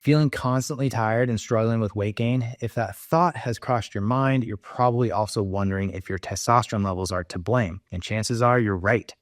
Feeling constantly tired and struggling with weight gain, if that thought has crossed your mind, you're probably also wondering if your testosterone levels are to blame, and chances are you're right.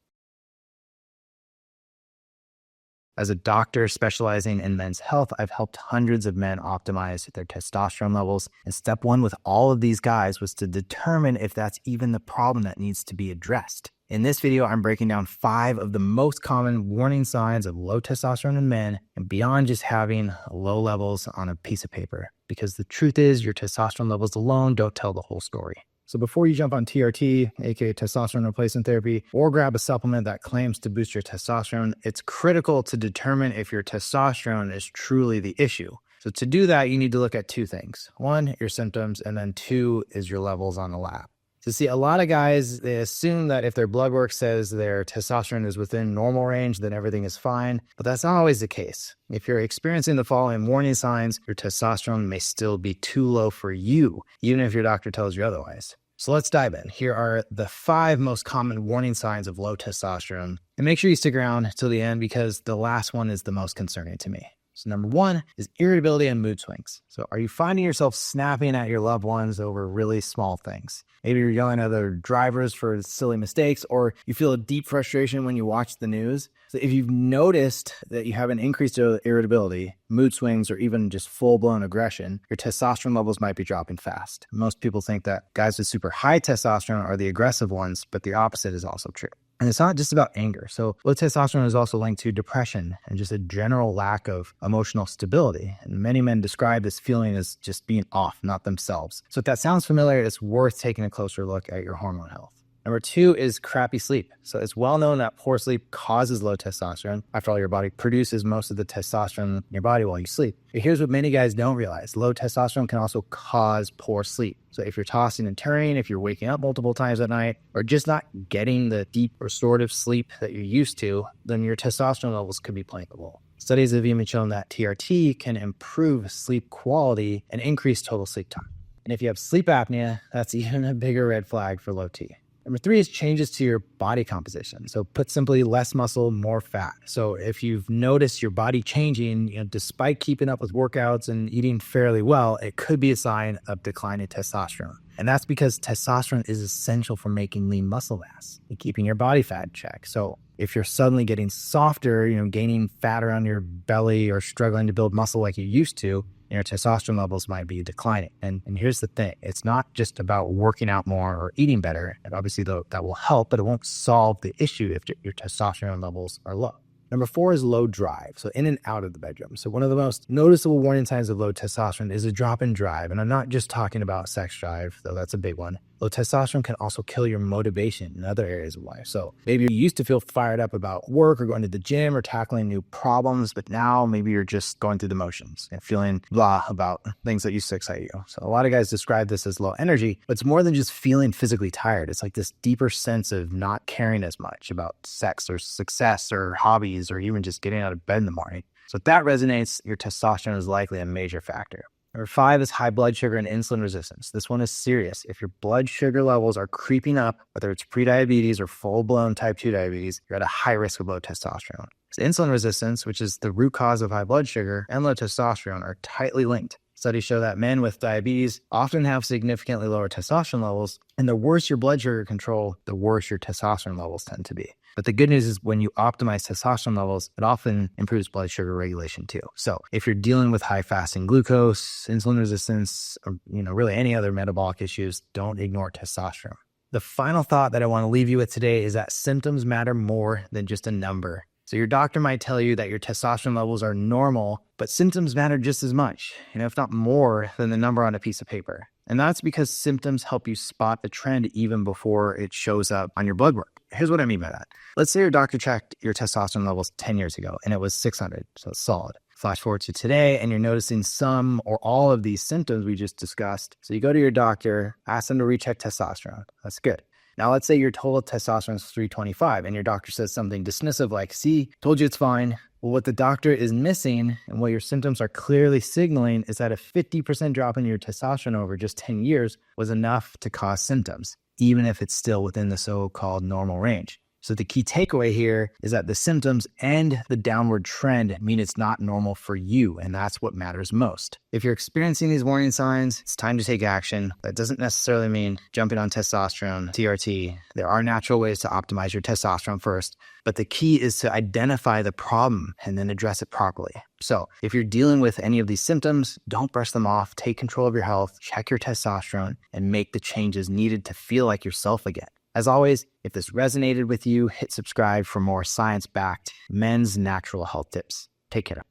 As a doctor specializing in men's health, I've helped hundreds of men optimize their testosterone levels. And step one with all of these guys was to determine if that's even the problem that needs to be addressed. In this video, I'm breaking down 5 of the most common warning signs of low testosterone in men and beyond just having low levels on a piece of paper. Because the truth is, your testosterone levels alone don't tell the whole story. So before you jump on TRT, aka testosterone replacement therapy, or grab a supplement that claims to boost your testosterone, it's critical to determine if your testosterone is truly the issue. So to do that, you need to look at 2 things. 1, your symptoms, and then 2 is your levels on the lab. So see, a lot of guys, they assume that if their blood work says their testosterone is within normal range, then everything is fine. But that's not always the case. If you're experiencing the following warning signs, your testosterone may still be too low for you, even if your doctor tells you otherwise. So let's dive in. Here are the 5 most common warning signs of low testosterone. And make sure you stick around till the end because the last one is the most concerning to me. So number 1 is irritability and mood swings. So are you finding yourself snapping at your loved ones over really small things? Maybe you're yelling at other drivers for silly mistakes, or you feel a deep frustration when you watch the news. So if you've noticed that you have an increased irritability, mood swings, or even just full-blown aggression, your testosterone levels might be dropping fast. Most people think that guys with super high testosterone are the aggressive ones, but the opposite is also true. And it's not just about anger. So low testosterone is also linked to depression and just a general lack of emotional stability. And many men describe this feeling as just being off, not themselves. So if that sounds familiar, it's worth taking a closer look at your hormone health. Number 2 is crappy sleep. So it's well known that poor sleep causes low testosterone. After all, your body produces most of the testosterone in your body while you sleep. But here's what many guys don't realize. Low testosterone can also cause poor sleep. So if you're tossing and turning, if you're waking up multiple times at night, or just not getting the deep restorative sleep that you're used to, then your testosterone levels could be playing a role. Studies have even shown that TRT can improve sleep quality and increase total sleep time. And if you have sleep apnea, that's even a bigger red flag for low T. Number 3 is changes to your body composition. So put simply, less muscle, more fat. So if you've noticed your body changing, despite keeping up with workouts and eating fairly well, it could be a sign of declining testosterone. And that's because testosterone is essential for making lean muscle mass and keeping your body fat in check. So if you're suddenly getting softer, gaining fat around your belly or struggling to build muscle like you used to, your testosterone levels might be declining. And here's the thing. It's not just about working out more or eating better. And obviously, that will help, but it won't solve the issue if your testosterone levels are low. Number 4 is low drive, so in and out of the bedroom. So one of the most noticeable warning signs of low testosterone is a drop in drive. And I'm not just talking about sex drive, though that's a big one. Low testosterone can also kill your motivation in other areas of life. So maybe you used to feel fired up about work or going to the gym or tackling new problems, but now maybe you're just going through the motions and feeling blah about things that used to excite you. So a lot of guys describe this as low energy, but it's more than just feeling physically tired. It's like this deeper sense of not caring as much about sex or success or hobbies or even just getting out of bed in the morning. So if that resonates, your testosterone is likely a major factor. Number 5 is high blood sugar and insulin resistance. This one is serious. If your blood sugar levels are creeping up, whether it's prediabetes or full-blown type 2 diabetes, you're at a high risk of low testosterone. So insulin resistance, which is the root cause of high blood sugar, and low testosterone are tightly linked. Studies show that men with diabetes often have significantly lower testosterone levels, and the worse your blood sugar control, the worse your testosterone levels tend to be. But the good news is when you optimize testosterone levels, it often improves blood sugar regulation too. So if you're dealing with high fasting glucose, insulin resistance, or really any other metabolic issues, don't ignore testosterone. The final thought that I want to leave you with today is that symptoms matter more than just a number. So your doctor might tell you that your testosterone levels are normal, but symptoms matter just as much, if not more than the number on a piece of paper. And that's because symptoms help you spot the trend even before it shows up on your blood work. Here's what I mean by that. Let's say your doctor checked your testosterone levels 10 years ago and it was 600, so it's solid. Flash forward to today and you're noticing some or all of these symptoms we just discussed. So you go to your doctor, ask them to recheck testosterone. That's good. Now, let's say your total testosterone is 325 and your doctor says something dismissive like, see, told you it's fine. Well, what the doctor is missing and what your symptoms are clearly signaling is that a 50% drop in your testosterone over just 10 years was enough to cause symptoms, even if it's still within the so-called normal range. So the key takeaway here is that the symptoms and the downward trend mean it's not normal for you, and that's what matters most. If you're experiencing these warning signs, it's time to take action. That doesn't necessarily mean jumping on testosterone, TRT. There are natural ways to optimize your testosterone first, but the key is to identify the problem and then address it properly. So if you're dealing with any of these symptoms, don't brush them off. Take control of your health, check your testosterone, and make the changes needed to feel like yourself again. As always, if this resonated with you, hit subscribe for more science-backed men's natural health tips. Take care.